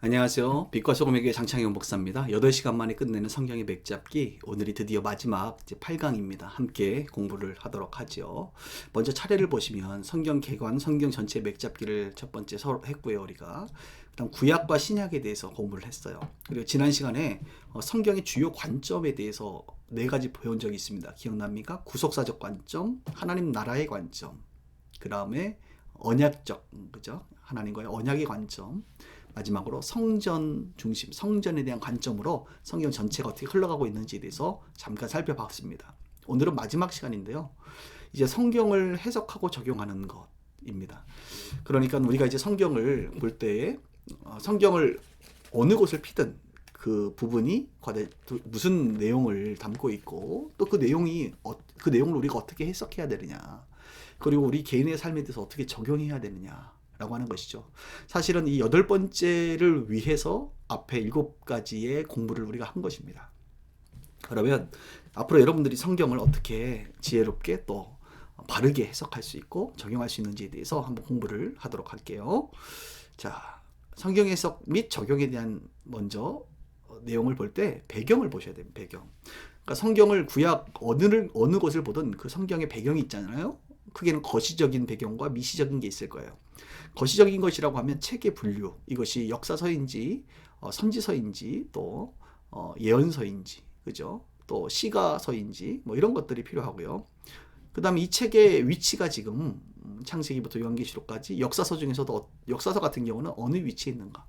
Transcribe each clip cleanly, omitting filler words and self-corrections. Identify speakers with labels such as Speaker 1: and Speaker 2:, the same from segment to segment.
Speaker 1: 안녕하세요. 빛과 소금의 교회 장창영 목사입니다. 8시간 만에 끝내는 성경의 맥잡기. 오늘이 드디어 마지막 이제 8강입니다. 함께 공부를 하도록 하죠. 먼저 차례를 보시면 성경 개관, 성경 전체 맥잡기를 첫 번째 서로 했고요, 우리가. 그다음 구약과 신약에 대해서 공부를 했어요. 그리고 지난 시간에 성경의 주요 관점에 대해서 4가지 배운 적이 있습니다. 기억납니까? 구속사적 관점, 하나님 나라의 관점, 그 다음에 언약적, 그죠? 하나님과의 언약의 관점, 마지막으로 성전 중심, 성전에 대한 관점으로 성경 전체가 어떻게 흘러가고 있는지에 대해서 잠깐 살펴봤습니다. 오늘은 마지막 시간인데요. 이제 성경을 해석하고 적용하는 것입니다. 그러니까 우리가 이제 성경을 볼 때 성경을 어느 곳을 피든 그 부분이 무슨 내용을 담고 있고 또 그 내용을 우리가 어떻게 해석해야 되느냐, 그리고 우리 개인의 삶에 대해서 어떻게 적용해야 되느냐 라고 하는 것이죠. 사실은 이 8번째를 위해서 앞에 7가지의 공부를 우리가 한 것입니다. 그러면 앞으로 여러분들이 성경을 어떻게 지혜롭게 또 바르게 해석할 수 있고 적용할 수 있는지에 대해서 한번 공부를 하도록 할게요. 자, 성경 해석 및 적용에 대한 먼저 내용을 볼 때 배경을 보셔야 됩니다. 배경. 그러니까 성경을 구약 어느 곳을 보든 그 성경의 배경이 있잖아요. 크게는 거시적인 배경과 미시적인 게 있을 거예요. 거시적인 것이라고 하면 책의 분류, 이것이 역사서인지 선지서인지 또 예언서인지, 그죠? 또 시가서인지 뭐 이런 것들이 필요하고요. 그 다음에 이 책의 위치가 지금 창세기부터 요한계시록까지 역사서 중에서도 역사서 같은 경우는 어느 위치에 있는가,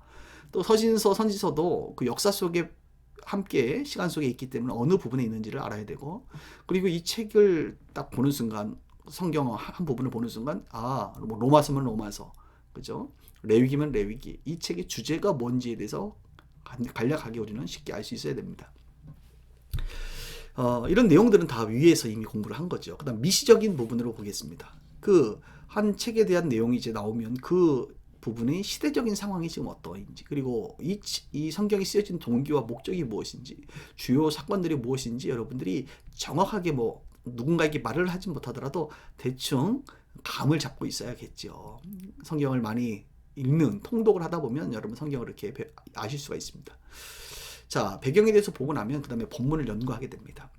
Speaker 1: 또 서신서, 선지서도 그 역사 속에 함께 시간 속에 있기 때문에 어느 부분에 있는지를 알아야 되고, 그리고 이 책을 딱 보는 순간, 성경 한 부분을 보는 순간, 뭐 로마서면 로마서, 그죠? 레위기면 레위기, 이 책의 주제가 뭔지에 대해서 간략하게 우리는 쉽게 알 수 있어야 됩니다. 이런 내용들은 다 위에서 이미 공부를 한 거죠. 그 다음 미시적인 부분으로 보겠습니다. 그 한 책에 대한 내용이 이제 나오면 그 부분의 시대적인 상황이 지금 어떠한지, 그리고 이 성경이 쓰여진 동기와 목적이 무엇인지, 주요 사건들이 무엇인지 여러분들이 정확하게 뭐 누군가에게 말을 하지 못하더라도 대충 감을 잡고 있어야겠죠. 성경을 많이 읽는 통독을 하다 보면 여러분 성경을 이렇게 아실 수가 있습니다. 자, 배경에 대해서 보고 나면 그 다음에 본문을 연구하게 됩니다.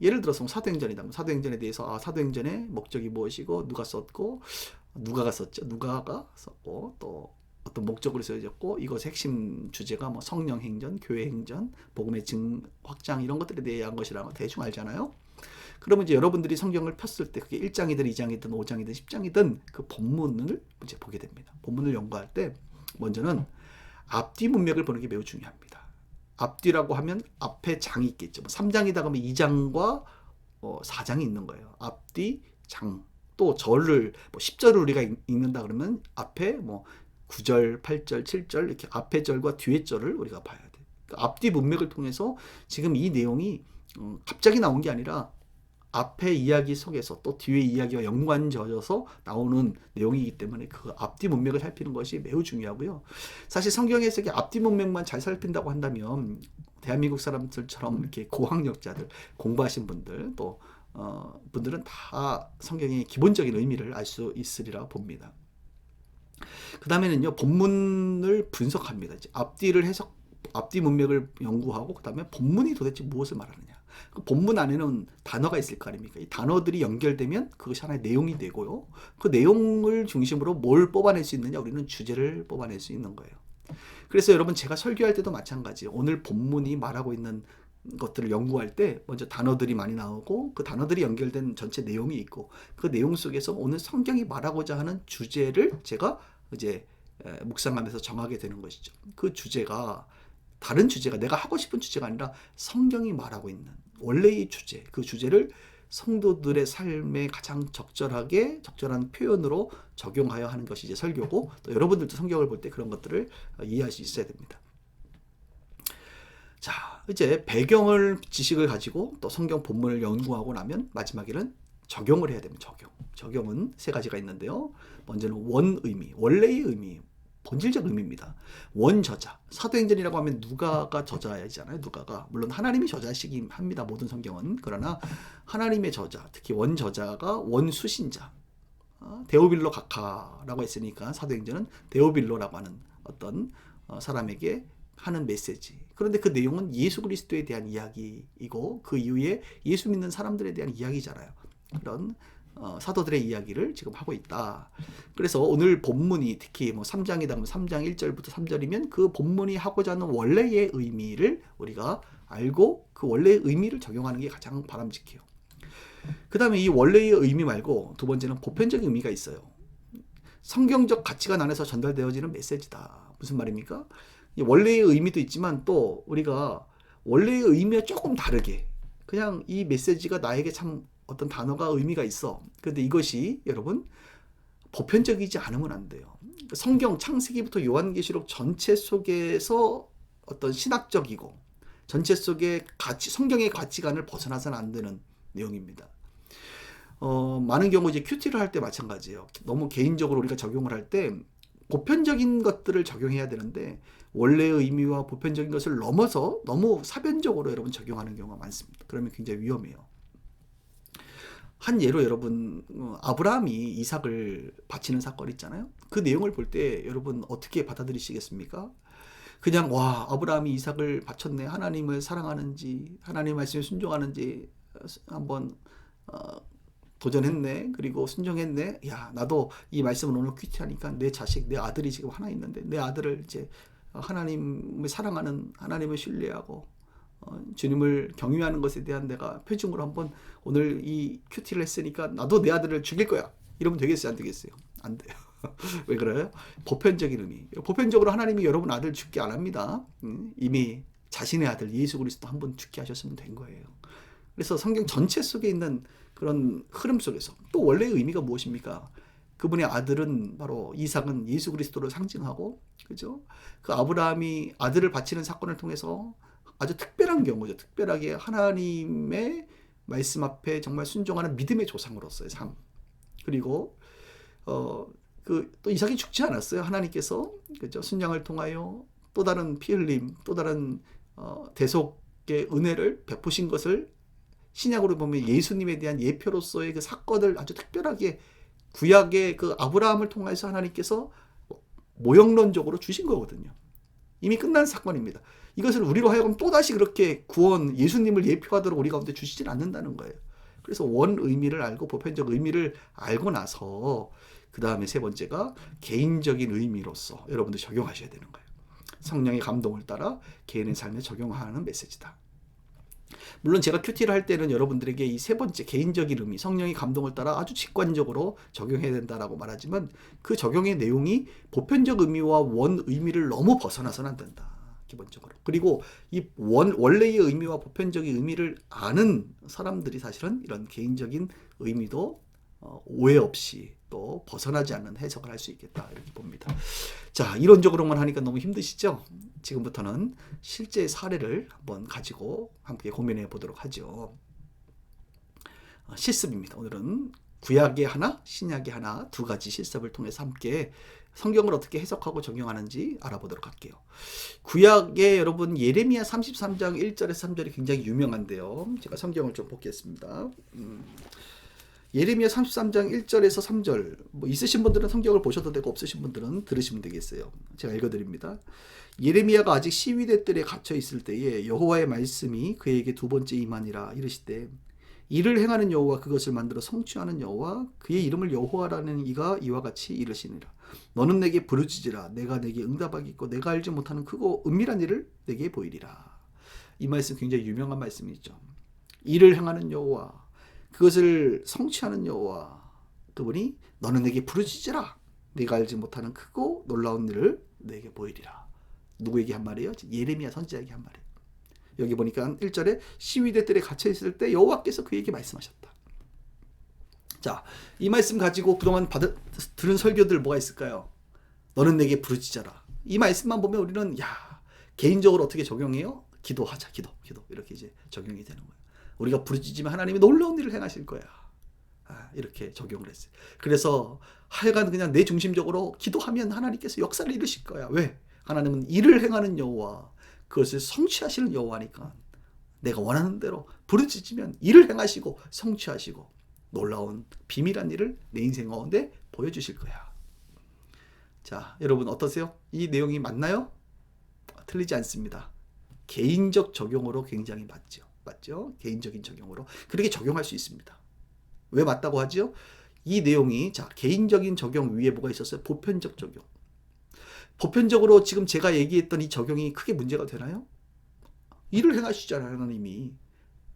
Speaker 1: 예를 들어서 사도행전이다. 사도행전에 대해서 사도행전의 목적이 무엇이고 누가 썼고 누가가 썼죠. 누가가 썼고 또 어떤 목적으로 쓰여졌고 이것의 핵심 주제가 뭐 성령 행전, 교회 행전, 복음의 확장 이런 것들에 대한 것이라는 거 대충 알잖아요. 그러면 이제 여러분들이 성경을 폈을 때 그게 1장이든 2장이든 5장이든 10장이든 그 본문을 이제 보게 됩니다. 본문을 연구할 때 먼저는 앞뒤 문맥을 보는 게 매우 중요합니다. 앞뒤라고 하면 앞에 장이 있겠죠. 3장이다 그러면 2장과 4장이 있는 거예요. 앞뒤 장. 또 절을 10절을 우리가 읽는다 그러면 앞에 뭐 9절, 8절, 7절 이렇게 앞에 절과 뒤에 절을 우리가 봐야 돼. 그러니까 앞뒤 문맥을 통해서 지금 이 내용이 갑자기 나온 게 아니라 앞에 이야기 속에서 또 뒤에 이야기와 연관져서 나오는 내용이기 때문에 그 앞뒤 문맥을 살피는 것이 매우 중요하고요. 사실 성경 해석이 앞뒤 문맥만 잘 살핀다고 한다면 대한민국 사람들처럼 이렇게 고학력자들, 공부하신 분들 또 분들은 다 성경의 기본적인 의미를 알 수 있으리라 봅니다. 그 다음에는요, 본문을 분석합니다. 이제 앞뒤 문맥을 연구하고 그 다음에 본문이 도대체 무엇을 말하느냐. 그 본문 안에는 단어가 있을 거 아닙니까? 이 단어들이 연결되면 그것이 하나의 내용이 되고요. 그 내용을 중심으로 뭘 뽑아낼 수 있느냐? 우리는 주제를 뽑아낼 수 있는 거예요. 그래서 여러분 제가 설교할 때도 마찬가지예요. 오늘 본문이 말하고 있는 것들을 연구할 때 먼저 단어들이 많이 나오고 그 단어들이 연결된 전체 내용이 있고 그 내용 속에서 오늘 성경이 말하고자 하는 주제를 제가 이제 묵상하면서 정하게 되는 것이죠. 그 주제가 다른 주제가 내가 하고 싶은 주제가 아니라 성경이 말하고 있는 원래의 주제, 그 주제를 성도들의 삶에 가장 적절한 표현으로 적용하여 하는 것이 이제 설교고, 또 여러분들도 성경을 볼 때 그런 것들을 이해할 수 있어야 됩니다. 자, 이제 지식을 가지고 또 성경 본문을 연구하고 나면 마지막에는 적용을 해야 됩니다. 적용은 3가지가 있는데요. 먼저는 원의미, 원래의 의미, 본질적 의미입니다. 원저자, 사도행전이라고 하면 누가가 저자이잖아요. 누가가 물론 하나님이 저자시긴 합니다. 모든 성경은. 그러나 하나님의 저자, 특히 원저자가 원수신자, 데오빌로 각하라고 했으니까 사도행전은 데오빌로라고 하는 어떤 사람에게 하는 메시지. 그런데 그 내용은 예수 그리스도에 대한 이야기이고 그 이후에 예수 믿는 사람들에 대한 이야기잖아요. 그런 사도들의 이야기를 지금 하고 있다. 그래서 오늘 본문이 특히 뭐 3장이다 3장 1절부터 3절이면 그 본문이 하고자 하는 원래의 의미를 우리가 알고 그 원래의 의미를 적용하는 게 가장 바람직해요. 그 다음에 이 원래의 의미 말고 두 번째는 보편적인 의미가 있어요. 성경적 가치관 안에서 전달되어지는 메시지다. 무슨 말입니까? 원래의 의미도 있지만 또 우리가 원래의 의미와 조금 다르게 그냥 이 메시지가 나에게 참 어떤 단어가 의미가 있어. 그런데 이것이 여러분 보편적이지 않으면 안 돼요. 성경 창세기부터 요한계시록 전체 속에서 어떤 신학적이고 전체 속의 성경의 가치관을 벗어나서는 안 되는 내용입니다. 많은 경우 이제 큐티를 할 때 마찬가지예요. 너무 개인적으로 우리가 적용을 할 때 보편적인 것들을 적용해야 되는데 원래의 의미와 보편적인 것을 넘어서 너무 사변적으로 여러분 적용하는 경우가 많습니다. 그러면 굉장히 위험해요. 한 예로 여러분 아브라함이 이삭을 바치는 사건 있잖아요. 그 내용을 볼 때 여러분 어떻게 받아들이시겠습니까? 그냥 와 아브라함이 이삭을 바쳤네. 하나님을 사랑하는지 하나님 말씀에 순종하는지 한번 도전했네. 그리고 순종했네. 야 나도 이 말씀을 오늘 큐티하니까 내 자식 내 아들이 지금 하나 있는데 내 아들을 이제 하나님을 사랑하는 하나님을 신뢰하고 주님을 경유하는 것에 대한 내가 표징으로 한번 오늘 이 큐티를 했으니까 나도 내 아들을 죽일 거야. 이러면 되겠어요? 안 되겠어요? 안 돼요. 왜 그래요? 보편적인 의미. 보편적으로 하나님이 여러분 아들 죽게 안 합니다. 이미 자신의 아들 예수 그리스도 한번 죽게 하셨으면 된 거예요. 그래서 성경 전체 속에 있는 그런 흐름 속에서 또 원래의 의미가 무엇입니까? 그분의 아들은 바로 이삭은 예수 그리스도를 상징하고 그죠? 그 아브라함이 아들을 바치는 사건을 통해서 아주 특별한 경우죠. 특별하게 하나님의 말씀 앞에 정말 순종하는 믿음의 조상으로서의 삶. 그리고 또 이삭이 죽지 않았어요. 하나님께서 그죠? 순양을 통하여 또 다른 피 흘림, 또 다른 대속의 은혜를 베푸신 것을 신약으로 보면 예수님에 대한 예표로서의 그 사건을 아주 특별하게 구약의 그 아브라함을 통해서 하나님께서 모형론적으로 주신 거거든요. 이미 끝난 사건입니다. 이것을 우리로 하여금 또다시 그렇게 구원, 예수님을 예표하도록 우리 가운데 주시진 않는다는 거예요. 그래서 원 의미를 알고 보편적 의미를 알고 나서 그 다음에 세 번째가 개인적인 의미로서 여러분들 적용하셔야 되는 거예요. 성령의 감동을 따라 개인의 삶에 적용하는 메시지다. 물론 제가 큐티를 할 때는 여러분들에게 이 세 번째 개인적인 의미, 성령의 감동을 따라 아주 직관적으로 적용해야 된다라고 말하지만 그 적용의 내용이 보편적 의미와 원 의미를 너무 벗어나서는 안 된다. 기본적으로. 그리고 이 원래의 의미와 보편적인 의미를 아는 사람들이 사실은 이런 개인적인 의미도 오해 없이 또 벗어나지 않는 해석을 할 수 있겠다 이렇게 봅니다. 자, 이론적으로만 하니까 너무 힘드시죠? 지금부터는 실제 사례를 한번 가지고 함께 고민해 보도록 하죠. 실습입니다. 오늘은 구약의 하나, 신약의 하나 두 가지 실습을 통해서 함께 성경을 어떻게 해석하고 적용하는지 알아보도록 할게요. 구약의 여러분 예레미야 33장 1절에서 3절이 굉장히 유명한데요. 제가 성경을 좀 보겠습니다. 예레미야 33장 1절에서 3절 뭐 있으신 분들은 성경을 보셔도 되고 없으신 분들은 들으시면 되겠어요. 제가 읽어드립니다. 예레미야가 아직 시위대 뜰에 갇혀 있을 때에 여호와의 말씀이 그에게 두 번째 임하니라 이르시되 이를 행하는 여호와 그것을 만들어 성취하는 여호와 그의 이름을 여호와라는 이가 이와 같이 이르시니라. 너는 내게 부르짖으라. 내가 내게 응답하겠고 내가 알지 못하는 크고 은밀한 일을 내게 보이리라. 이 말씀 굉장히 유명한 말씀이죠. 이를 행하는 여호와 그것을 성취하는 여호와 그분이 너는 내게 부르짖으라. 내가 알지 못하는 크고 놀라운 일을 내게 보이리라. 누구에게 한 말이에요? 예레미야 선지자에게 한 말이에요. 여기 보니까 1절에 시위대들에 갇혀 있을 때 여호와께서 그에게 말씀하셨다. 자, 이 말씀 가지고 그동안 들은 설교들 뭐가 있을까요? 너는 내게 부르짖어라. 이 말씀만 보면 우리는 개인적으로 어떻게 적용해요? 기도하자. 기도 이렇게 이제 적용이 되는 거예요. 우리가 부르짖으면 하나님이 놀라운 일을 행하실 거야. 이렇게 적용을 했어요. 그래서 하여간 그냥 내 중심적으로 기도하면 하나님께서 역사를 이루실 거야. 왜? 하나님은 일을 행하는 여호와 그것을 성취하시는 여호와니까 내가 원하는 대로 부르짖으면 일을 행하시고 성취하시고 놀라운 비밀한 일을 내 인생 가운데 보여주실 거야. 자, 여러분 어떠세요? 이 내용이 맞나요? 틀리지 않습니다. 개인적 적용으로 굉장히 맞죠? 개인적인 적용으로 그렇게 적용할 수 있습니다. 왜 맞다고 하죠? 이 내용이 자 개인적인 적용 위에 뭐가 있었어요? 보편적 적용. 보편적으로 지금 제가 얘기했던 이 적용이 크게 문제가 되나요? 일을 행하시잖아요. 하나님이.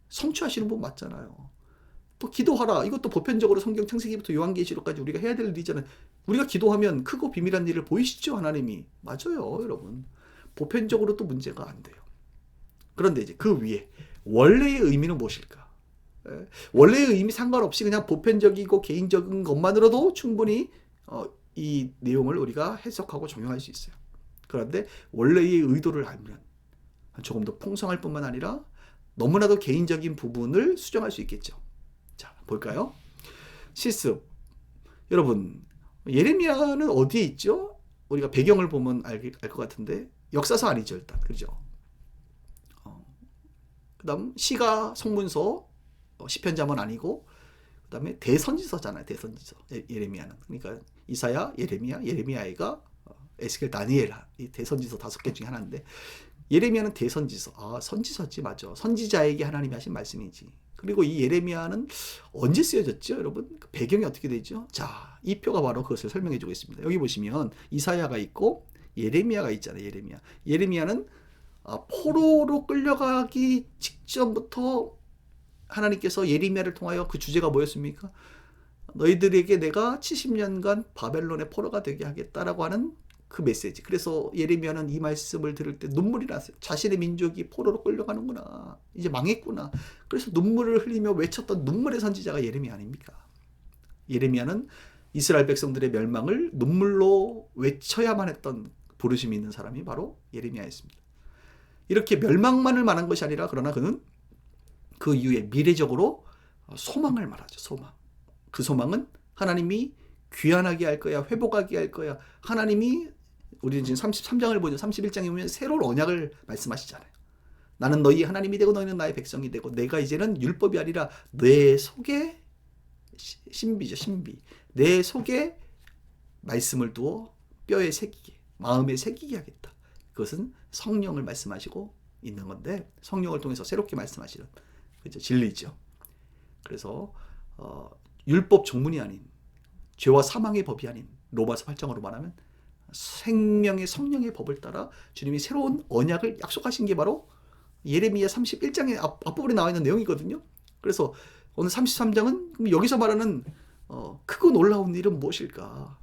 Speaker 1: 성취하시는 분 맞잖아요. 또 기도하라. 이것도 보편적으로 성경 창세기부터 요한계시록까지 우리가 해야 될 일이잖아요. 우리가 기도하면 크고 비밀한 일을 보이시죠? 하나님이. 맞아요. 여러분. 보편적으로 또 문제가 안 돼요. 그런데 이제 그 위에 원래의 의미는 무엇일까? 원래의 의미 상관없이 그냥 보편적이고 개인적인 것만으로도 충분히 이 내용을 우리가 해석하고 적용할 수 있어요. 그런데 원래의 의도를 알면 조금 더 풍성할 뿐만 아니라 너무나도 개인적인 부분을 수정할 수 있겠죠. 자, 볼까요? 실습. 여러분, 예레미야는 어디에 있죠? 우리가 배경을 보면 알 것 같은데 역사서 아니죠, 일단. 그렇죠? 그다음 시가 성문서 시편자문 아니고 그다음에 대선지서잖아요. 대선지서. 예레미야는. 그러니까 이사야, 예레미야가 에스겔, 다니엘 이 대선지서 5개 중에 하나인데 예레미야는 대선지서. 선지서지 맞죠. 선지자에게 하나님이 하신 말씀이지. 그리고 이 예레미야는 언제 쓰여졌죠, 여러분? 배경이 어떻게 되죠? 자, 이 표가 바로 그것을 설명해 주겠습니다. 여기 보시면 이사야가 있고 예레미야가 있잖아요. 예레미야는 포로로 끌려가기 직전부터 하나님께서 예레미야를 통하여 그 주제가 뭐였습니까? 너희들에게 내가 70년간 바벨론의 포로가 되게 하겠다라고 하는 그 메시지. 그래서 예레미야는 이 말씀을 들을 때 눈물이 났어요. 자신의 민족이 포로로 끌려가는구나. 이제 망했구나. 그래서 눈물을 흘리며 외쳤던 눈물의 선지자가 예레미야 아닙니까? 예레미야는 이스라엘 백성들의 멸망을 눈물로 외쳐야만 했던 부르심이 있는 사람이 바로 예레미야였습니다. 이렇게 멸망만을 말한 것이 아니라 그러나 그는 그 이후에 미래적으로 소망을 말하죠. 소망. 그 소망은 하나님이 귀환하게 할 거야. 회복하게 할 거야. 하나님이 우리는 지금 33장을 보죠. 31장에 보면 새로운 언약을 말씀하시잖아요. 나는 너희 하나님이 되고 너희는 나의 백성이 되고 내가 이제는 율법이 아니라 내 속에 신비죠. 신비. 내 속에 말씀을 두어 뼈에 새기게 마음에 새기게 하겠다. 그것은 성령을 말씀하시고 있는 건데 성령을 통해서 새롭게 말씀하시는 그죠? 진리죠. 그래서 율법 종문이 아닌 죄와 사망의 법이 아닌 로마서 8장으로 말하면 생명의 성령의 법을 따라 주님이 새로운 언약을 약속하신 게 바로 예레미야 31장의 앞부분에 나와 있는 내용이거든요. 그래서 오늘 33장은 여기서 말하는 크고 놀라운 일은 무엇일까?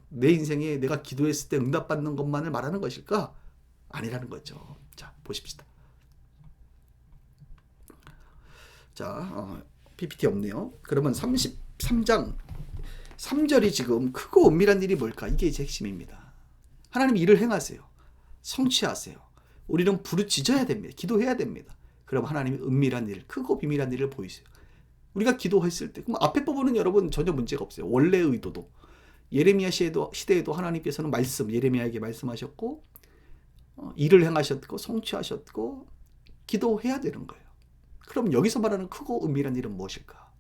Speaker 1: 내 인생에 내가 기도했을 때 응답받는 것만을 말하는 것일까? 아니라는 거죠. 자, 보십시다. 자, PPT 없네요. 그러면 33장 3절이 지금 크고 은밀한 일이 뭘까? 이게 이제 핵심입니다. 하나님 일을 행하세요. 성취하세요. 우리는 부르짖어야 됩니다. 기도해야 됩니다. 그럼 하나님이 은밀한 일, 크고 비밀한 일을 보이세요. 우리가 기도했을 때 그럼 앞에 부분은 여러분 전혀 문제가 없어요. 원래 의도도 예레미야 시대에도 하나님께서는 예레미야에게 말씀하셨고 일을 행하셨고 성취하셨고 기도해야 되는 거예요. 그럼 여기서 말하는 크고 은밀한 일은 무엇일까?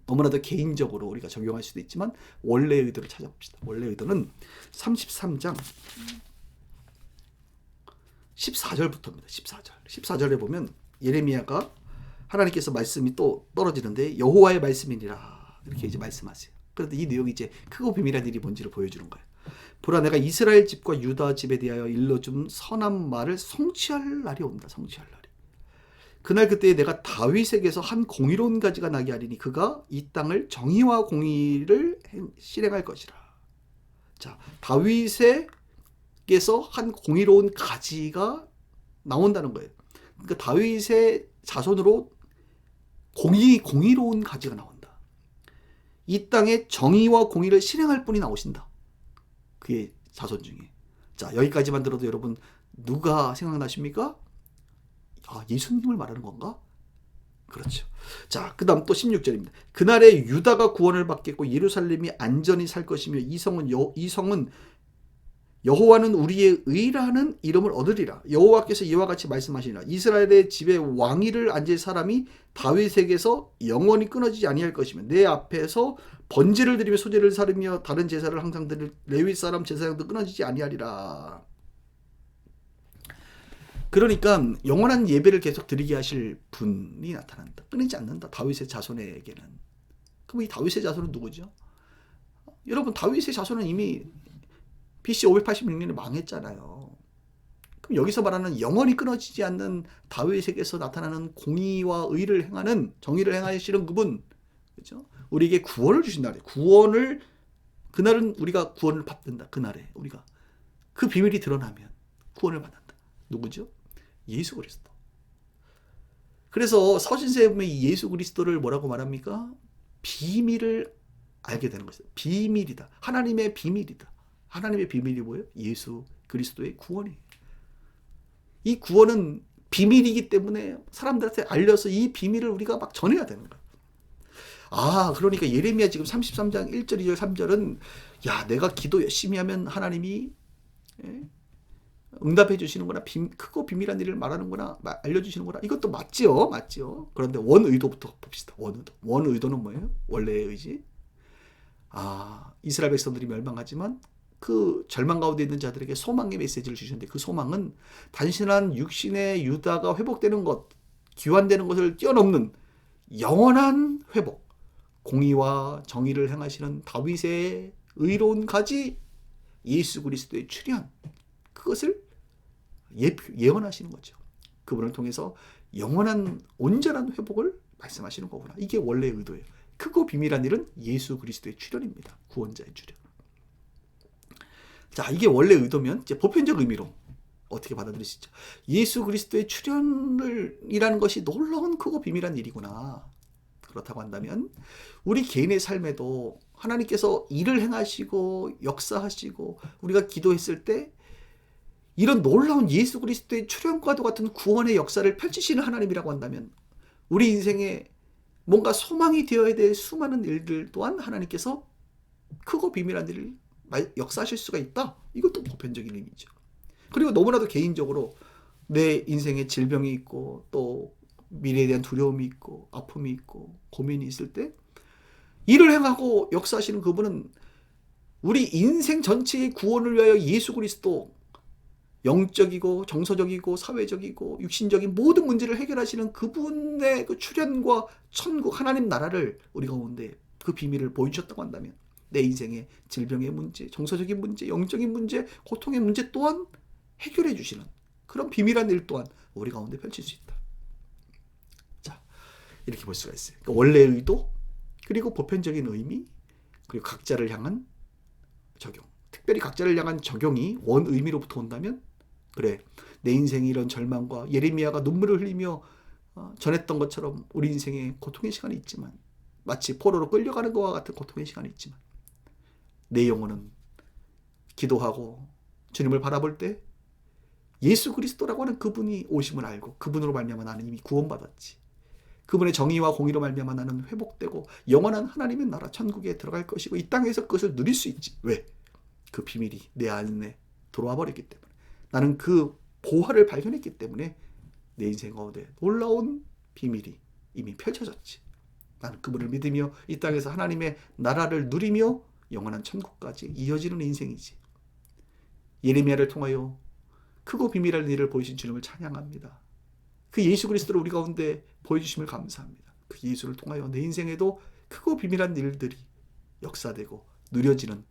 Speaker 1: 너무나도 개인적으로 우리가 적용할 수도 있지만 원래의 의도를 찾아봅시다. 원래의 의도는 33장 14절부터입니다. 14절에 보면 예레미야가 하나님께서 말씀이 또 떨어지는데 여호와의 말씀이니라 이렇게 이제 말씀하세요. 그런데 이 내용이 이제 크고 비밀한 일이 뭔지를 보여주는 거예요. 보라 내가 이스라엘 집과 유다 집에 대하여 일러준 선한 말을 성취할 날이 온다. 성취할 날이. 그날 그때에 내가 다윗에게서 한 공의로운 가지가 나게 하리니 그가 이 땅을 정의와 공의를 실행할 것이라. 자, 다윗에게서 한 공의로운 가지가 나온다는 거예요. 그러니까 다윗의 자손으로 공의로운 가지가 나온다. 이 땅에 정의와 공의를 실행할 분이 나오신다. 그의 자손 중에. 자, 여기까지만 들어도 여러분 누가 생각나십니까? 예수님을 말하는 건가? 그렇죠. 자, 그 다음 또 16절입니다. 그날에 유다가 구원을 받겠고 예루살렘이 안전히 살 것이며 이 성은 여호와는 우리의 의라는 이름을 얻으리라. 여호와께서 이와 같이 말씀하시니라. 이스라엘의 집에 왕위를 앉을 사람이 다윗에게서 영원히 끊어지지 아니할 것이며 내 앞에서 번제를 드리며 소제를 사르며 다른 제사를 항상 드릴 레위 사람 제사장도 끊어지지 아니하리라. 그러니까 영원한 예배를 계속 드리게 하실 분이 나타난다. 끊이지 않는다. 다윗의 자손에게는. 그럼 이 다윗의 자손은 누구죠? 여러분, 다윗의 자손은 이미 BC 586년에 망했잖아요. 그럼 여기서 말하는 영원히 끊어지지 않는 다윗에게서 나타나는 공의와 의를 행하는, 정의를 행하시는 그분, 그렇죠? 우리에게 구원을 주신다. 구원을, 그날은 우리가 구원을 받는다. 그날에 우리가 그 비밀이 드러나면 구원을 받는다. 누구죠? 예수 그리스도. 그래서 서신서에 보면 이 예수 그리스도를 뭐라고 말합니까? 비밀을 알게 되는 것이다. 비밀이다. 하나님의 비밀이다. 하나님의 비밀이 뭐예요? 예수 그리스도의 구원이에요. 이 구원은 비밀이기 때문에 사람들한테 알려서 이 비밀을 우리가 막 전해야 되는 거예요. 아, 그러니까 예레미야 지금 33장 1절, 2절, 3절은 야, 내가 기도 열심히 하면 하나님이 응답해 주시는구나. 크고 비밀한 일을 말하는구나. 알려주시는구나. 이것도 맞지요. 맞지요. 그런데 원의도부터 봅시다. 원의도. 원의도는 뭐예요? 원래의 의지. 아, 이스라엘 백성들이 멸망하지만 그 절망 가운데 있는 자들에게 소망의 메시지를 주셨는데 그 소망은 단순한 육신의 유다가 회복되는 것, 귀환되는 것을 뛰어넘는 영원한 회복, 공의와 정의를 행하시는 다윗의 의로운 가지 예수 그리스도의 출현, 그것을 예언하시는 거죠. 그분을 통해서 영원한 온전한 회복을 말씀하시는 거구나. 이게 원래의 의도예요. 크고 비밀한 일은 예수 그리스도의 출현입니다. 구원자의 출현. 자, 이게 원래 의도면 이제 보편적 의미로 어떻게 받아들이시죠? 예수 그리스도의 출현이라는 것이 놀라운 크고 비밀한 일이구나. 그렇다고 한다면 우리 개인의 삶에도 하나님께서 일을 행하시고 역사하시고 우리가 기도했을 때 이런 놀라운 예수 그리스도의 출현과도 같은 구원의 역사를 펼치시는 하나님이라고 한다면 우리 인생에 뭔가 소망이 되어야 될 수많은 일들 또한 하나님께서 크고 비밀한 일을 역사하실 수가 있다. 이것도 보편적인 의미죠. 그리고 너무나도 개인적으로 내 인생에 질병이 있고 또 미래에 대한 두려움이 있고 아픔이 있고 고민이 있을 때 일을 행하고 역사하시는 그분은 우리 인생 전체의 구원을 위하여 예수 그리스도 영적이고 정서적이고 사회적이고 육신적인 모든 문제를 해결하시는 그분의 그 출현과 천국 하나님 나라를 우리 가운데 그 비밀을 보여주셨다고 한다면 내 인생의 질병의 문제, 정서적인 문제, 영적인 문제, 고통의 문제 또한 해결해 주시는 그런 비밀한 일 또한 우리 가운데 펼칠 수 있다. 자, 이렇게 볼 수가 있어요. 그러니까 원래의 의도, 그리고 보편적인 의미, 그리고 각자를 향한 적용. 특별히 각자를 향한 적용이 원 의미로부터 온다면 그래, 내 인생에 이런 절망과 예레미야가 눈물을 흘리며 전했던 것처럼 우리 인생에 고통의 시간이 있지만 마치 포로로 끌려가는 것과 같은 고통의 시간이 있지만 내 영혼은 기도하고 주님을 바라볼 때 예수 그리스도라고 하는 그분이 오심을 알고 그분으로 말미암아 나는 이미 구원받았지. 그분의 정의와 공의로 말미암아 나는 회복되고 영원한 하나님의 나라 천국에 들어갈 것이고 이 땅에서 그것을 누릴 수 있지. 왜? 그 비밀이 내 안에 들어와 버렸기 때문에. 나는 그 보화를 발견했기 때문에 내 인생 가운데 놀라운 비밀이 이미 펼쳐졌지. 나는 그분을 믿으며 이 땅에서 하나님의 나라를 누리며 영원한 천국까지 이어지는 인생이지. 예레미야를 통하여 크고 비밀한 일을 보이신 주님을 찬양합니다. 그 예수 그리스도를 우리 가운데 보여주심을 감사합니다. 그 예수를 통하여 내 인생에도 크고 비밀한 일들이 역사되고 누려지는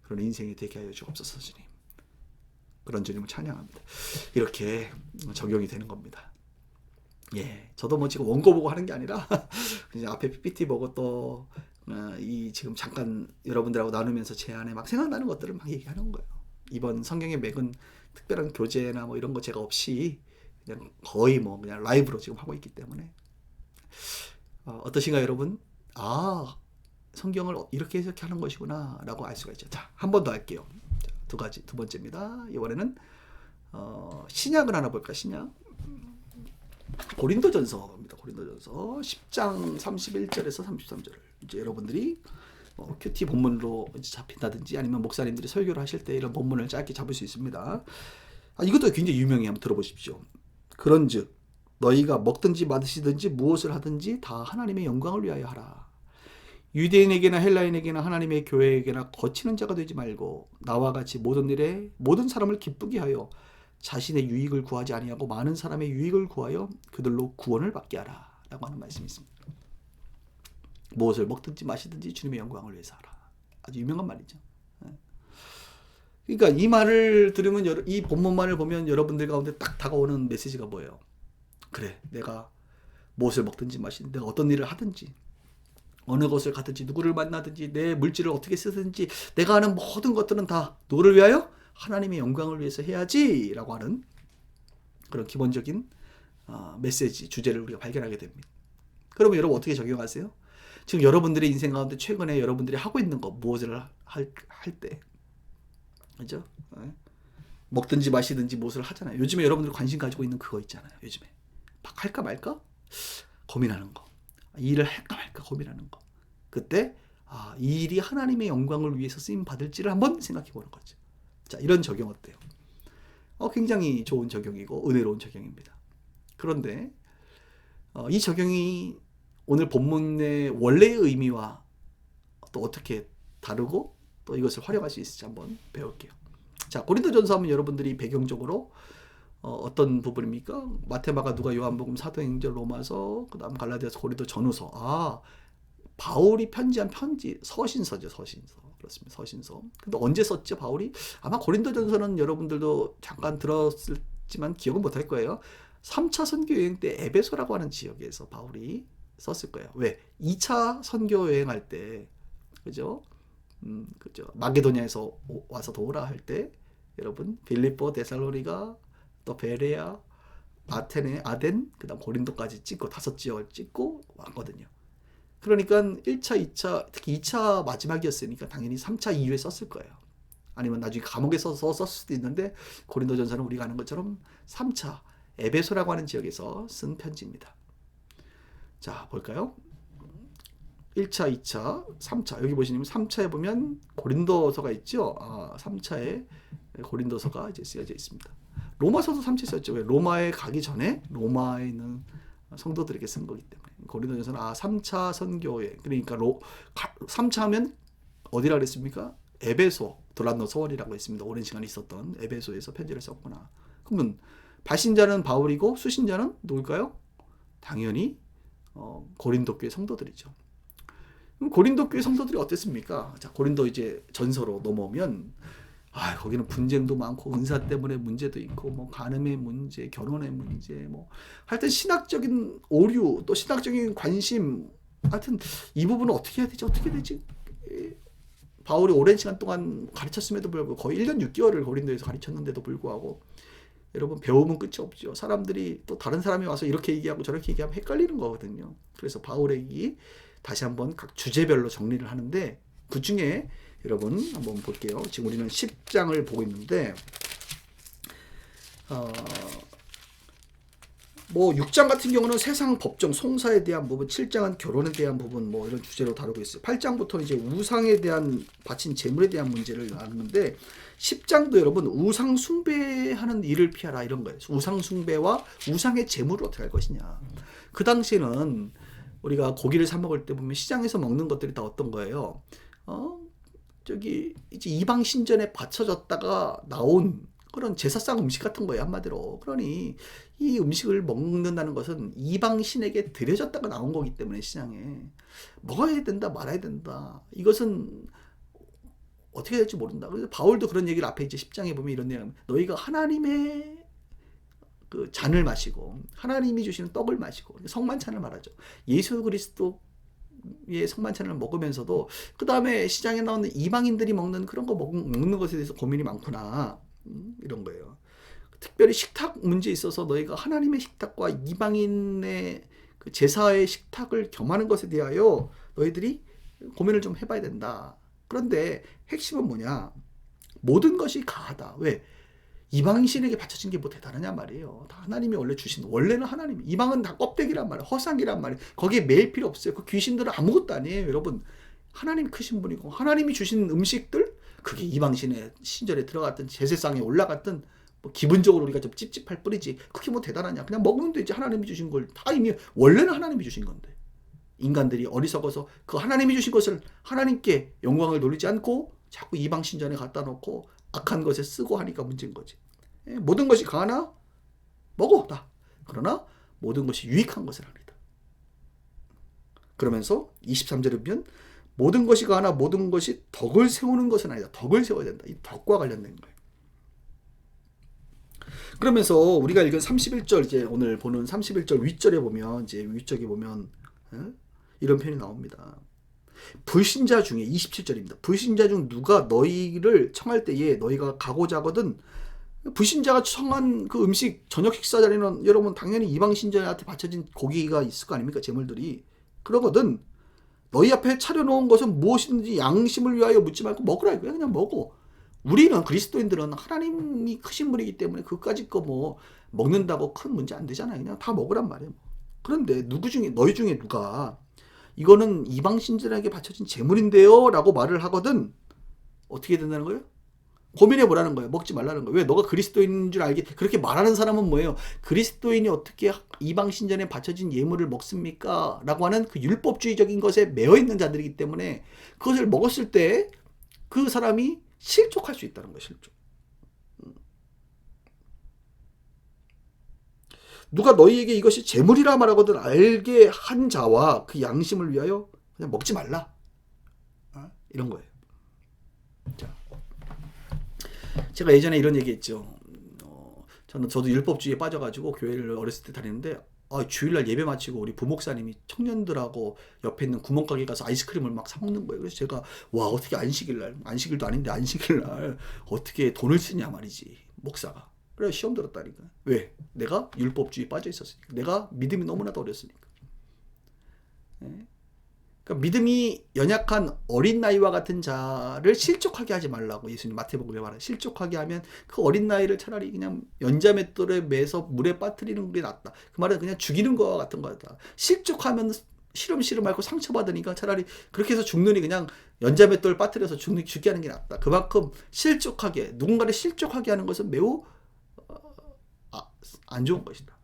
Speaker 1: 그런 인생이 되게 하여 주옵소서. 주님, 그런 주님을 찬양합니다. 이렇게 적용이 되는 겁니다. 예, 저도 뭐 지금 원고 보고 하는 게 아니라 그냥 앞에 PPT 보고 또 이 지금 잠깐 여러분들하고 나누면서 제 안에 막 생각나는 것들을 막 얘기하는 거예요. 이번 성경의 맥은 특별한 교재나 뭐 이런 거 제가 없이 그냥 거의 뭐 그냥 라이브로 지금 하고 있기 때문에 어떠신가요, 여러분? 아, 성경을 이렇게 해석하는 것이구나 라고 알 수가 있죠. 자, 한 번 더 할게요. 자, 두 번째입니다. 이번에는 신약을 하나 볼까? 신약 고린도전서입니다. 고린도전서 10장 31절에서 33절을 이제 여러분들이 큐티 본문으로 잡힌다든지 아니면 목사님들이 설교를 하실 때 이런 본문을 짧게 잡을 수 있습니다. 이것도 굉장히 유명해요. 한번 들어보십시오. 그런즉 너희가 먹든지 마시든지 무엇을 하든지 다 하나님의 영광을 위하여 하라. 유대인에게나 헬라인에게나 하나님의 교회에게나 거치는 자가 되지 말고 나와 같이 모든 일에 모든 사람을 기쁘게 하여 자신의 유익을 구하지 아니하고 많은 사람의 유익을 구하여 그들로 구원을 받게 하라 라고 하는 말씀이 있습니다. 무엇을 먹든지 마시든지 주님의 영광을 위해서 하라. 아주 유명한 말이죠. 그러니까 이 말을 들으면, 이 본문만을 보면 여러분들 가운데 딱 다가오는 메시지가 뭐예요? 그래, 내가 무엇을 먹든지 마시든지, 내가 어떤 일을 하든지, 어느 곳을 가든지, 누구를 만나든지, 내 물질을 어떻게 쓰든지, 내가 하는 모든 것들은 다 누구를 위하여? 하나님의 영광을 위해서 해야지 라고 하는 그런 기본적인 메시지, 주제를 우리가 발견하게 됩니다. 그러면 여러분 어떻게 적용하세요? 지금 여러분들의 인생 가운데 최근에 여러분들이 하고 있는 거, 무엇을 할 때, 그죠? 먹든지 마시든지 무엇을 하잖아요. 요즘에 여러분들이 관심 가지고 있는 그거 있잖아요. 요즘에 막 할까 말까 고민하는 거, 이 일을 할까 말까 고민하는 거. 그때 이 일이 하나님의 영광을 위해서 쓰임 받을지를 한번 생각해 보는 거죠. 자, 이런 적용 어때요? 굉장히 좋은 적용이고 은혜로운 적용입니다. 그런데 이 적용이 오늘 본문의 원래의 의미와 또 어떻게 다르고 또 이것을 활용할 수 있을지 한번 배울게요. 자, 고린도전서 하면 여러분들이 배경적으로 어떤 부분입니까? 마태, 마가, 누가, 요한복음, 사도행전, 로마서, 그다음 갈라디아서, 고린도 전후서. 바울이 편지한 편지, 서신서죠, 서신서. 그렇습니다, 서신서. 근데 언제 썼죠, 바울이? 아마 고린도전서는 여러분들도 잠깐 들었지만 기억은 못할 거예요. 3차 선교 여행 때 에베소라고 하는 지역에서 바울이 썼을 거예요. 왜? 2차 선교 여행할 때, 그죠? 그죠? 마게도냐에서 와서 도우라 할 때, 여러분, 빌립보, 데살로니가, 또 베레아, 아테네, 아덴, 그 다음 고린도까지 찍고 5지역을 찍고 왔거든요. 그러니까 1차, 2차, 특히 2차 마지막이었으니까 당연히 3차 이후에 썼을 거예요. 아니면 나중에 감옥에 써서 썼을 수도 있는데 고린도전서는 우리가 아는 것처럼 3차 에베소라고 하는 지역에서 쓴 편지입니다. 자, 볼까요? 1차, 2차, 3차. 여기 보시면 3차에 보면 고린도서가 있죠. 3차에 고린도서가 이제 쓰여져 있습니다. 로마서도 3차에 썼죠. 왜? 로마에 가기 전에 로마에 있는 성도들에게 쓴 거기 때문에. 고린도전서는 3차 선교회. 그러니까 3차 하면 어디라 그랬습니까? 에베소, 도란노 서원이라고 했습니다. 오랜 시간 있었던 에베소에서 편지를 썼구나. 그러면 발신자는 바울이고 수신자는 누굴까요? 당연히 고린도 교회 성도들이죠. 그럼 고린도 교회 성도들이 어땠습니까? 자, 고린도 이제 전서로 넘어오면 거기는 분쟁도 많고 은사 때문에 문제도 있고 뭐 간음의 문제, 결혼의 문제, 뭐 하여튼 신학적인 오류, 또 신학적인 관심, 하여튼 이 부분은 어떻게 해야 되지? 어떻게 되지? 바울이 오랜 시간 동안 가르쳤음에도 불구하고 거의 1년 6개월을 고린도에서 가르쳤는데도 불구하고 여러분 배움은 끝이 없죠. 사람들이 또 다른 사람이 와서 이렇게 얘기하고 저렇게 얘기하면 헷갈리는 거거든요. 그래서 바울에게 다시 한번 각 주제별로 정리를 하는데 그 중에 여러분 한번 볼게요. 지금 우리는 10장을 보고 있는데 뭐 6장 같은 경우는 세상 법정 송사에 대한 부분, 7장은 결혼에 대한 부분 뭐 이런 주제로 다루고 있어요. 8장부터 이제 우상에 대한 바친 재물에 대한 문제를 나누는데 10장도 여러분 우상 숭배하는 일을 피하라 이런 거예요. 우상 숭배와 우상의 재물을 어떻게 할 것이냐. 그 당시에는 우리가 고기를 사 먹을 때 보면 시장에서 먹는 것들이 다 어떤 거예요? 저기 이제 이방 신전에 바쳐졌다가 나온 그런 제사상 음식 같은 거예요, 한마디로. 그러니 이 음식을 먹는다는 것은 이방 신에게 드려졌다가 나온 거기 때문에 시장에 먹어야 된다, 말아야 된다. 이것은 어떻게 될지 모른다. 그래서 바울도 그런 얘기를 앞에 이제 10장에 보면 이런 내용, 너희가 하나님의 그 잔을 마시고 하나님이 주시는 떡을 마시고 성만찬을 말하죠. 예수 그리스도 의 성만찬을 먹으면서도 그 다음에 시장에 나오는 이방인들이 먹는 그런 거 먹는 것에 대해서 고민이 많구나 이런 거예요. 특별히 식탁 문제에 있어서 너희가 하나님의 식탁과 이방인의 그 제사의 식탁을 겸하는 것에 대하여 너희들이 고민을 좀 해봐야 된다. 그런데 핵심은 뭐냐? 모든 것이 가하다. 왜? 이방신에게 바쳐진 게 뭐 대단하냐 말이에요. 다 하나님이 원래 주신, 원래는 하나님, 이방은 다 껍데기란 말이에요. 허상이란 말이에요. 거기에 매일 필요 없어요. 그 귀신들은 아무것도 아니에요. 여러분, 하나님이 크신 분이고 하나님이 주신 음식들, 그게 이방신의 신전에 들어갔든 제사상에 올라갔든 뭐 기분적으로 우리가 좀 찝찝할 뿐이지 그게 뭐 대단하냐. 그냥 먹으면 되지. 하나님이 주신 걸 다 이미 원래는 하나님이 주신 건데 인간들이 어리석어서 그 하나님이 주신 것을 하나님께 영광을 돌리지 않고 자꾸 이방 신전에 갖다 놓고 악한 것에 쓰고 하니까 문제인 거지. 모든 것이 가하나 먹어 다. 그러나 모든 것이 유익한 것을 아니다. 그러면서 23절에 보면 모든 것이 가하나 모든 것이 덕을 세우는 것은 아니다. 덕을 세워야 된다. 이 덕과 관련된 거예요. 그러면서 우리가 읽은 31절 이제 오늘 보는 31절 윗절에 보면 이제 윗절에 보면 이런 표현이 나옵니다. 불신자 중에 27절입니다. 불신자 중 누가 너희를 청할 때에 너희가 가고자 하거든 불신자가 청한 그 음식 저녁 식사 자리는 여러분 당연히 이방 신자한테 바쳐진 고기가 있을 거 아닙니까? 제물들이. 그러거든 너희 앞에 차려놓은 것은 무엇이든지 양심을 위하여 묻지 말고 먹으라 이거야. 그냥 먹어. 우리는 그리스도인들은 하나님이 크신 분이기 때문에 그까짓 거 뭐 먹는다고 큰 문제 안 되잖아요. 그냥 다 먹으란 말이에요. 그런데 너희 중에 누가 이거는 이방 신자에게 바쳐진 제물인데요 라고 말을 하거든 어떻게 된다는 거예요? 고민해 보라는 거예요. 먹지 말라는 거예요. 왜? 너가 그리스도인인 줄 알게 그렇게 말하는 사람은 뭐예요? 그리스도인이 어떻게 이방 신전에 바쳐진 예물을 먹습니까? 라고 하는 그 율법주의적인 것에 매여 있는 자들이기 때문에 그것을 먹었을 때 그 사람이 실족할 수 있다는 거예요. 실족. 누가 너희에게 이것이 제물이라 말하거든 알게 한 자와 그 양심을 위하여 그냥 먹지 말라. 이런 거예요. 자, 제가 예전에 이런 얘기했죠. 저도 율법주의에 빠져가지고 교회를 어렸을 때 다니는데 주일날 예배 마치고 우리 부목사님이 청년들하고 옆에 있는 구멍가게 가서 아이스크림을 막 사 먹는 거예요. 그래서 제가 와 어떻게 안식일도 아닌데 안식일날 어떻게 돈을 쓰냐 말이지 목사가. 그래 시험 들었다니까. 왜? 내가 율법주의에 빠져 있었으니까. 내가 믿음이 너무나도 어렸으니까. 그러니까 믿음이 연약한 어린 나이와 같은 자를 실족하게 하지 말라고 예수님 마태복음에 말해요. 실족하게 하면 그 어린 나이를 차라리 그냥 연자맷돌에 매서 물에 빠뜨리는 게 낫다. 그 말은 그냥 죽이는 거와 같은 거다. 실족하면 시름 앓고 상처받으니까 차라리 그렇게 해서 죽느니 그냥 연자맷돌 빠뜨려서 죽게 하는 게 낫다. 그만큼 실족하게 누군가를 실족하게 하는 것은 매우 안 좋은 것이다.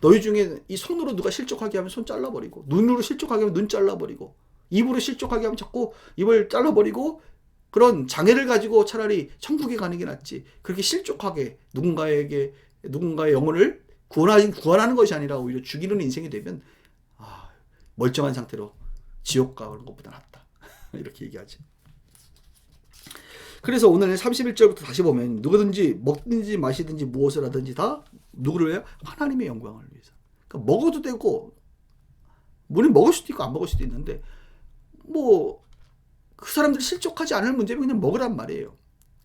Speaker 1: 너희 중에 이 손으로 누가 실족하게 하면 손 잘라버리고 눈으로 실족하게 하면 눈 잘라버리고 입으로 실족하게 하면 자꾸 입을 잘라버리고 그런 장애를 가지고 차라리 천국에 가는 게 낫지. 그렇게 실족하게 누군가의 영혼을 구원하는 것이 아니라 오히려 죽이는 인생이 되면 멀쩡한 상태로 지옥 가는 것보다 낫다. 이렇게 얘기하지. 그래서 오늘 31절부터 다시 보면 누구든지 먹든지 마시든지 무엇을 하든지 다 누구를 위해요? 하나님의 영광을 위해서. 그러니까 먹어도 되고 물은 먹을 수도 있고 안 먹을 수도 있는데 뭐 그 사람들이 실족하지 않을 문제면 그냥 먹으란 말이에요.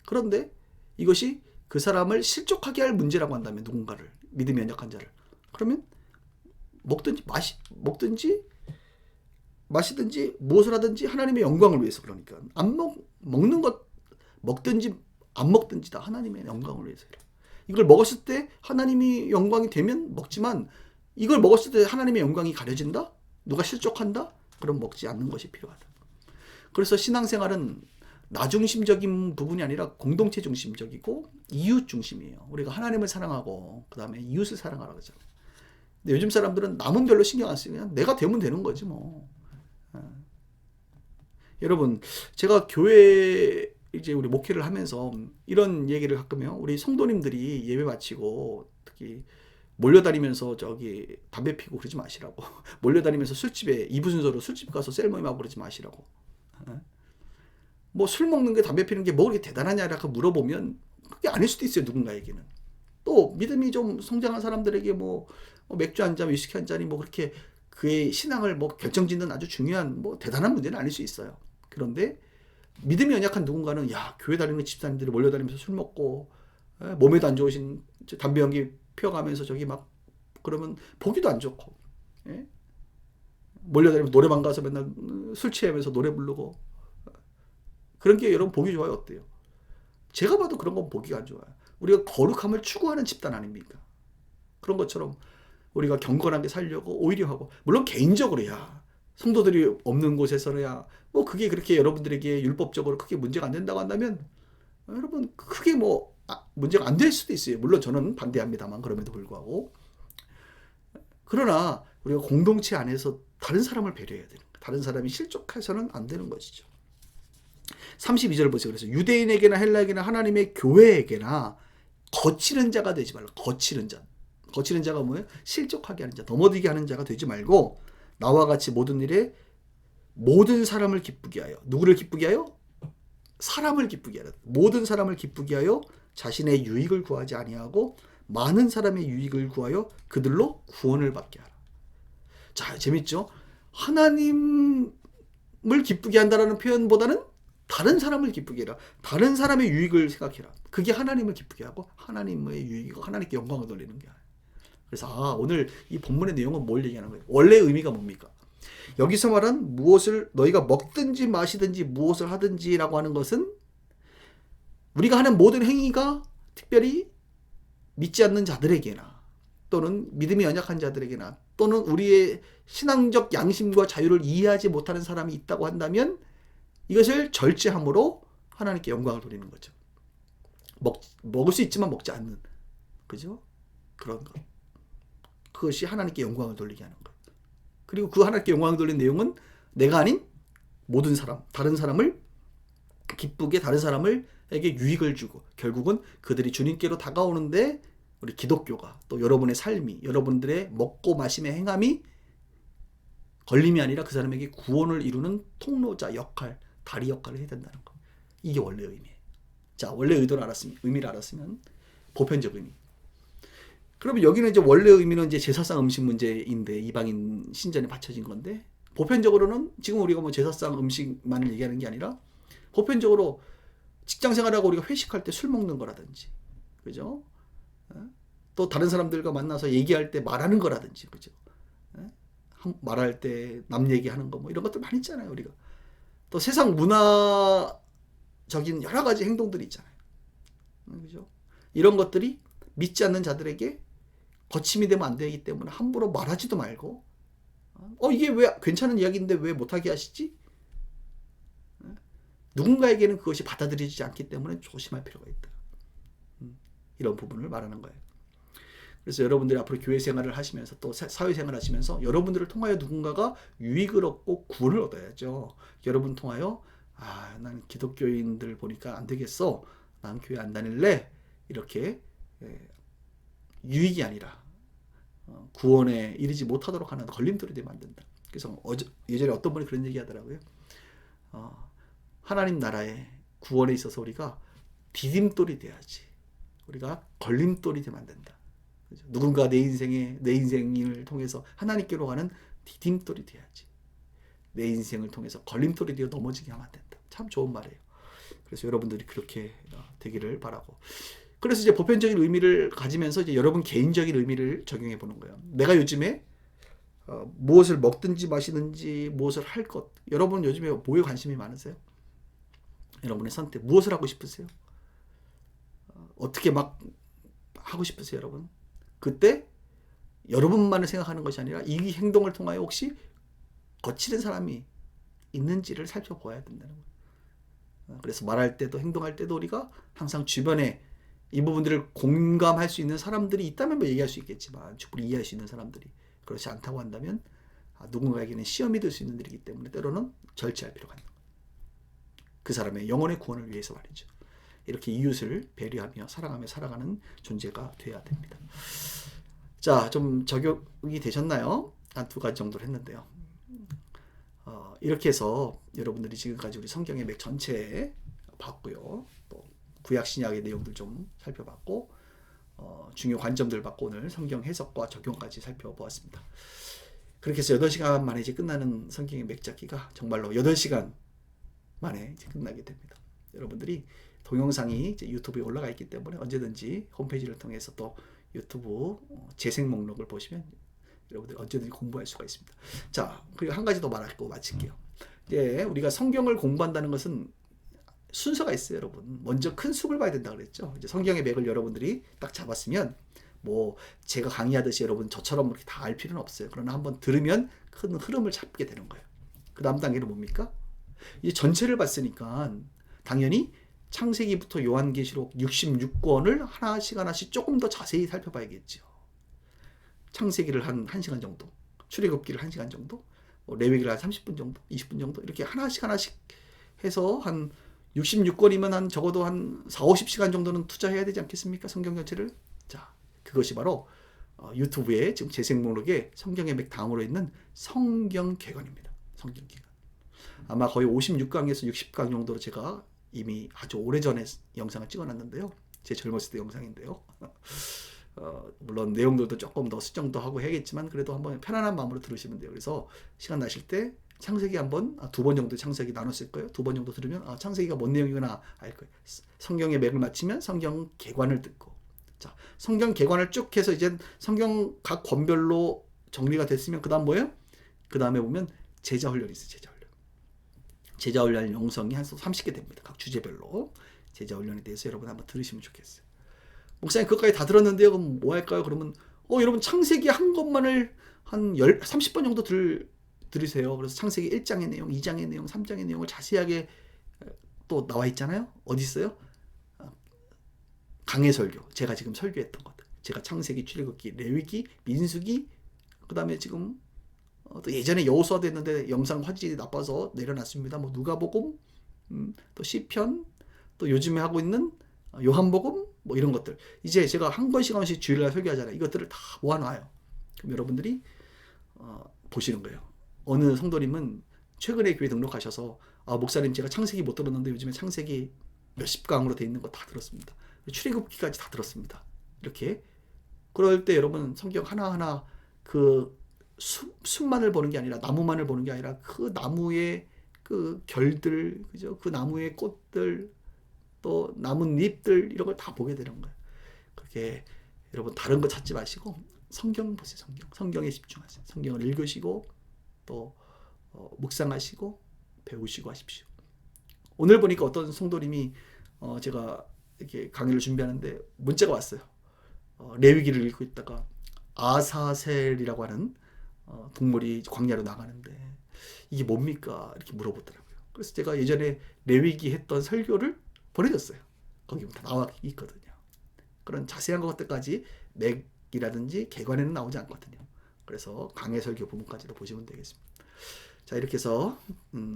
Speaker 1: 그런데 이것이 그 사람을 실족하게 할 문제라고 한다면 누군가를 믿음이 연약한 자를 그러면 먹든지 마시든지 무엇을 하든지 하나님의 영광을 위해서 그러니까 먹는 것 먹든지 안 먹든지 다 하나님의 영광을 위해서 이래. 이걸 먹었을 때 하나님이 영광이 되면 먹지만 이걸 먹었을 때 하나님의 영광이 가려진다? 누가 실족한다? 그럼 먹지 않는 것이 필요하다. 그래서 신앙생활은 나 중심적인 부분이 아니라 공동체 중심적이고 이웃 중심이에요. 우리가 하나님을 사랑하고 그 다음에 이웃을 사랑하라 그러잖아요. 근데 요즘 사람들은 남은 별로 신경 안 쓰고 그냥 내가 되면 되는 거지 뭐. 여러분 제가 교회 이제 우리 목회를 하면서 이런 얘기를 가끔 해요. 우리 성도님들이 예배 마치고 특히 몰려다니면서 저기 담배 피고 그러지 마시라고. 몰려다니면서 술집에 이부순서로 술집 가서 셀모임하고 그러지 마시라고. 뭐 술 먹는 게 담배 피는 게 뭐 그렇게 대단하냐라고 물어보면 그게 아닐 수도 있어요. 누군가에게는. 또 믿음이 좀 성장한 사람들에게 뭐 맥주 한 잔, 위스키 한 잔이 뭐 그렇게 그의 신앙을 뭐 결정짓는 아주 중요한 뭐 대단한 문제는 아닐 수 있어요. 그런데 믿음이 연약한 누군가는 교회 다니는 집사님들이 몰려다니면서 술 먹고 몸에도 안 좋으신 담배 연기 피워가면서 저기 막 그러면 보기도 안 좋고 몰려다니면서 노래방 가서 맨날 술 취하면서 노래 부르고 그런 게 여러분 보기 좋아요? 어때요? 제가 봐도 그런 건 보기가 안 좋아요. 우리가 거룩함을 추구하는 집단 아닙니까? 그런 것처럼 우리가 경건하게 살려고 오히려 하고 물론 개인적으로야 성도들이 없는 곳에서야 뭐 그게 그렇게 여러분들에게 율법적으로 크게 문제가 안 된다고 한다면 여러분 크게 뭐 문제가 안 될 수도 있어요. 물론 저는 반대합니다만 그럼에도 불구하고 그러나 우리가 공동체 안에서 다른 사람을 배려해야 되는 거예요. 다른 사람이 실족해서는 안 되는 것이죠. 32절 보세요. 그래서 유대인에게나 헬라에게나 하나님의 교회에게나 거치는 자가 되지 말라. 거치는 자. 거치는 자가 뭐예요? 실족하게 하는 자, 넘어지게 하는 자가 되지 말고 나와 같이 모든 일에 모든 사람을 기쁘게 하여. 누구를 기쁘게 하여? 사람을 기쁘게 하라. 모든 사람을 기쁘게 하여 자신의 유익을 구하지 아니하고 많은 사람의 유익을 구하여 그들로 구원을 받게 하라. 자, 재밌죠? 하나님을 기쁘게 한다라는 표현보다는 다른 사람을 기쁘게 해라. 다른 사람의 유익을 생각해라. 그게 하나님을 기쁘게 하고 하나님의 유익이고 하나님께 영광을 돌리는 게. 그래서 오늘 이 본문의 내용은 뭘 얘기하는 거예요? 원래 의미가 뭡니까? 여기서 말한 무엇을 너희가 먹든지 마시든지 무엇을 하든지라고 하는 것은 우리가 하는 모든 행위가 특별히 믿지 않는 자들에게나 또는 믿음이 연약한 자들에게나 또는 우리의 신앙적 양심과 자유를 이해하지 못하는 사람이 있다고 한다면 이것을 절제함으로 하나님께 영광을 돌리는 거죠. 먹을 수 있지만 먹지 않는, 그죠? 그런 것. 그것이 하나님께 영광을 돌리게 하는 것. 그리고 그 하나님께 영광을 돌리는 내용은 내가 아닌 모든 사람, 다른 사람을 기쁘게, 다른 사람에게 유익을 주고 결국은 그들이 주님께로 다가오는데 우리 기독교가 또 여러분의 삶이, 여러분들의 먹고 마심의 행함이 걸림이 아니라 그 사람에게 구원을 이루는 통로자 역할, 다리 역할을 해야 된다는 거. 이게 원래 의미예요. 자, 원래 의도를 알았으면, 의미를 알았으면 보편적 의미. 그러면 여기는 이제 원래 의미는 이제 제사상 음식 문제인데 이방인 신전에 바쳐진 건데 보편적으로는 지금 우리가 뭐 제사상 음식만을 얘기하는 게 아니라 보편적으로 직장 생활하고 우리가 회식할 때 술 먹는 거라든지, 그죠? 또 다른 사람들과 만나서 얘기할 때 말하는 거라든지, 그죠? 말할 때 남 얘기하는 거 뭐 이런 것들 많이 있잖아요, 우리가. 또 세상 문화적인 여러 가지 행동들이 있잖아요. 그죠? 이런 것들이 믿지 않는 자들에게 거침이 되면 안 되기 때문에 함부로 말하지도 말고, 이게 왜 괜찮은 이야기인데 왜 못하게 하시지? 누군가에게는 그것이 받아들이지 않기 때문에 조심할 필요가 있다. 이런 부분을 말하는 거예요. 그래서 여러분들이 앞으로 교회 생활을 하시면서 또 사회생활을 하시면서 여러분들을 통하여 누군가가 유익을 얻고 구원을 얻어야죠. 여러분 통하여 난 기독교인들 보니까 안 되겠어. 난 교회 안 다닐래. 이렇게 유익이 아니라 구원에 이르지 못하도록 하는 걸림돌이 되면 안 된다. 그래서 예전에 어떤 분이 그런 얘기 하더라고요. 하나님 나라의 구원에 있어서 우리가 디딤돌이 돼야지. 우리가 걸림돌이 되면 안 된다. 그죠? 누군가 내 인생을 통해서 하나님께로 가는 디딤돌이 돼야지. 내 인생을 통해서 걸림돌이 되어 넘어지게 하면 안 된다. 참 좋은 말이에요. 그래서 여러분들이 그렇게 되기를 바라고. 그래서 이제 보편적인 의미를 가지면서 이제 여러분 개인적인 의미를 적용해 보는 거예요. 내가 요즘에 무엇을 먹든지 마시든지 무엇을 할 것. 여러분 요즘에 뭐에 관심이 많으세요? 여러분의 선택. 무엇을 하고 싶으세요? 어떻게 막 하고 싶으세요, 여러분? 그때 여러분만을 생각하는 것이 아니라 이 행동을 통하여 혹시 거치는 사람이 있는지를 살펴봐야 된다는 거예요. 그래서 말할 때도 행동할 때도 우리가 항상 주변에 이 부분들을 공감할 수 있는 사람들이 있다면 뭐 얘기할 수 있겠지만 충분히 이해할 수 있는 사람들이 그렇지 않다고 한다면 누군가에게는 시험이 될 수 있는 일이기 때문에 때로는 절제할 필요가 있는 거예요. 그 사람의 영혼의 구원을 위해서 말이죠. 이렇게 이웃을 배려하며 사랑하며 살아가는 존재가 돼야 됩니다. 자, 좀 적용이 되셨나요? 한 2가지 정도를 했는데요. 이렇게 해서 여러분들이 지금까지 우리 성경의 맥 전체 봤고요. 또 구약 신약의 내용들 좀 살펴봤고 중요 관점들 받고 오늘 성경 해석과 적용까지 살펴보았습니다. 그렇게 해서 8시간 만에 이제 끝나는 성경의 맥잡기가 정말로 8시간 만에 이제 끝나게 됩니다. 여러분들이 동영상이 이제 유튜브에 올라가 있기 때문에 언제든지 홈페이지를 통해서 또 유튜브 재생 목록을 보시면 여러분들 언제든지 공부할 수가 있습니다. 자, 그리고 한 가지 더 말하고 마칠게요. 이제 우리가 성경을 공부한다는 것은 순서가 있어요, 여러분. 먼저 큰 숲을 봐야 된다 그랬죠. 이제 성경의 맥을 여러분들이 딱 잡았으면 뭐 제가 강의하듯이 여러분 저처럼 그렇게 다 알 필요는 없어요. 그러나 한번 들으면 큰 흐름을 잡게 되는 거예요. 그 다음 단계는 뭡니까? 이제 전체를 봤으니까 당연히 창세기부터 요한계시록 66권을 하나씩 조금 더 자세히 살펴봐야겠죠. 창세기를 한 1시간 정도, 출애굽기를 1시간 정도, 레위기를 한 30분 정도, 20분 정도 이렇게 하나씩 해서 한 66권이면 한 적어도 한 4, 50시간 정도는 투자해야 되지 않겠습니까? 성경 전체를. 자, 그것이 바로 유튜브에 지금 재생 목록에 성경의 맥 다음으로 있는 성경 개관입니다. 성경 개관. 아마 거의 56강에서 60강 정도로 제가 이미 아주 오래전에 영상을 찍어놨는데요. 제 젊었을 때 영상인데요. 물론 내용들도 조금 더 수정도 하고 해야겠지만 그래도 한번 편안한 마음으로 들으시면 돼요. 그래서 시간 나실 때 창세기 한번 2번 정도 창세기 나눴을 거예요. 2번 정도 들으면 창세기가 뭔 내용이구나 알 거예요. 성경의 맥을 마치면 성경 개관을 듣고, 자, 성경 개관을 쭉 해서 이제 성경 각 권별로 정리가 됐으면 그 다음 뭐예요? 그 다음에 보면 제자 훈련이 있어요. 제자 훈련. 제자 훈련 영상이 한 30개 됩니다. 각 주제별로 제자 훈련에 대해서 여러분 한번 들으시면 좋겠어요. 목사님 그것까지 다 들었는데요. 그럼 뭐 할까요? 그러면 여러분 창세기 한 것만을 한 30번 정도 들으세요. 그래서 창세기 1장의 내용, 2장의 내용, 3장의 내용을 자세하게 또 나와 있잖아요. 어디 있어요? 강해 설교. 제가 지금 설교했던 것들. 제가 창세기, 출애굽기, 레위기, 민수기, 그 다음에 지금 또 예전에 여호수아도 했는데 영상 화질이 나빠서 내려놨습니다. 뭐 누가복음, 또 시편, 또 요즘에 하고 있는 요한복음, 뭐 이런 것들. 이제 제가 한 권씩 한 번씩 주일날 설교하잖아요. 이것들을 다 모아놔요. 그럼 여러분들이 보시는 거예요. 어느 성도님은 최근에 교회 등록하셔서 목사님 제가 창세기 못 들었는데 요즘에 창세기 몇십 강으로 돼 있는 거 다 들었습니다. 출애굽기까지 다 들었습니다. 이렇게 그럴 때 여러분 성경 하나하나 그 숲만을 보는 게 아니라 나무만을 보는 게 아니라 그 나무의 그 결들, 그죠? 그 나무의 꽃들, 또 나뭇잎들 이런 걸 다 보게 되는 거예요. 그렇게 여러분 다른 거 찾지 마시고 성경 보세요. 성경에 집중하세요. 성경을 읽으시고 또 묵상하시고 배우시고 하십시오. 오늘 보니까 어떤 성도님이 제가 이렇게 강의를 준비하는데 문자가 왔어요. 레위기를 읽고 있다가 아사셀이라고 하는 동물이 광야로 나가는데 이게 뭡니까? 이렇게 물어보더라고요. 그래서 제가 예전에 레위기 했던 설교를 보내줬어요. 거기 다 나와 있거든요. 그런 자세한 것들까지 맥이라든지 개관에는 나오지 않거든요. 그래서 강해 설교 부분까지도 보시면 되겠습니다. 자, 이렇게 해서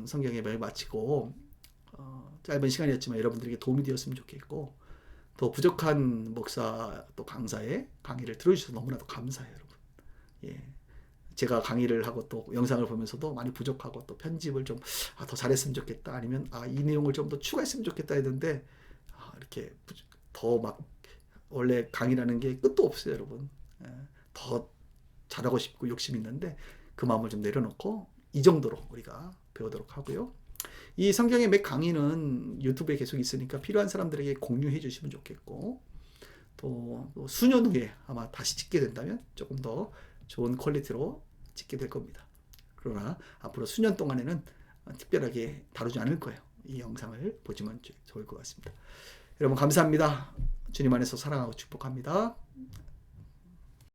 Speaker 1: 성경의 맥을 마치고 짧은 시간이었지만 여러분들에게 도움이 되었으면 좋겠고, 또 부족한 목사 또 강사의 강의를 들어주셔서 너무나도 감사해요, 여러분. 예. 제가 강의를 하고 또 영상을 보면서도 많이 부족하고 또 편집을 좀 더 잘했으면 좋겠다, 아니면 이 내용을 좀 더 추가했으면 좋겠다 했는데 이렇게 더 막 원래 강의라는 게 끝도 없어요, 여러분. 더 잘하고 싶고 욕심이 있는데 그 마음을 좀 내려놓고 이 정도로 우리가 배우도록 하고요. 이 성경의 맥 강의는 유튜브에 계속 있으니까 필요한 사람들에게 공유해 주시면 좋겠고, 또 수년 후에 아마 다시 찍게 된다면 조금 더 좋은 퀄리티로 찍게 될 겁니다. 그러나 앞으로 수년 동안에는 특별하게 다루지 않을 거예요. 이 영상을 보시면 좋을 것 같습니다. 여러분 감사합니다. 주님 안에서 사랑하고 축복합니다.